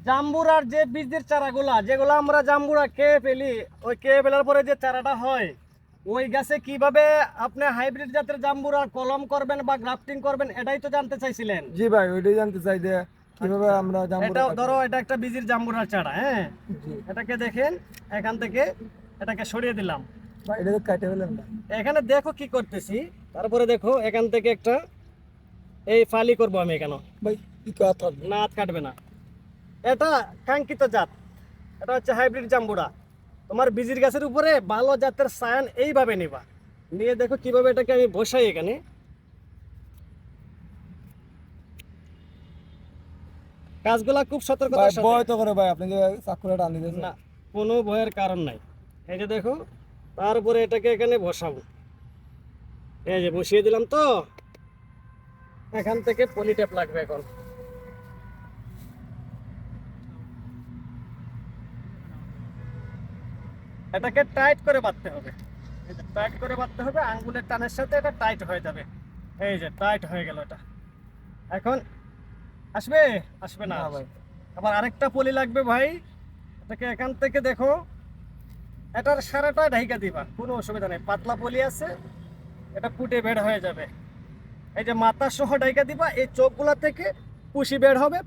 জাম্বুরার যে বীজের চারাগুলা যেগুলো আমরা জাম্বুরা খেয়ে ফেলি, ওই খেয়ে ফেলার পরে যে চারাটা হয়, ওই গাছে কিভাবে আপনি হাইব্রিড জাতের জাম্বুরা কলম করবেন বা গ্রাফটিং করবেন, এটাই তো জানতে চাইছিলেন। জি ভাই, ওইটাই জানতে চাই যে কিভাবে আমরা এটা জাম্বুরা ধরো এটা একটা বীজের জাম্বুরার চারা, হ্যাঁ। জি এটাকে দেখেন, এখান থেকে এটাকে সরিয়ে দিলাম। ভাই, এটা তো কাটে ফেলেন না এখানে দেখো কি করতেছি, তারপরে দেখো এখান থেকে একটা এই ফালি করব আমি এখানে। ভাই, কি কথা হবে? না, হাত কাটবে না। এটা কাঙ্ক্ষিত জাত, এটা হচ্ছে হাইব্রিড জাম্বুরা। তোমার বীজের গাছের উপরে ভালো জাতের সায়ান এইভাবে নিবা, নিয়ে দেখো কিভাবে এটাকে আমি বসাই এখানে। কাজগুলা খুব ভাই সতর্কতার সাথে। ভয় তো করে ভাই, আপনি যে চাকুটা টান দিতেছেন। না, কোনো ভয়ের কারণ নাই। এই যে দেখো, তারপরে এটাকে এখানে বসাবো। এই যে বসিয়ে দিলাম তো, এখান থেকে পলিটেপ লাগবে এখন। এটাকে টাইট করে বাঁধতে হবে, এই যে টাইট করে বাঁধতে হবে, আঙ্গুলের টানের সাথে এটা টাইট হয়ে যাবে। এই যে টাইট হয়ে গেল এটা। এখন আসবে আসবে না না ভাই। আবার আরেকটা পলি লাগবে ভাই। এটাকে এখান থেকে দেখো, এটার সারাটা ঢাইকা দিবা, কোনো অসুবিধা নেই, পাতলা পলি আছে, এটা ফুটে বের হয়ে যাবে। এই যে মাথা সহ ঢাইকা দিবা, এই চোখগুলা থেকে কুশি বের হবে।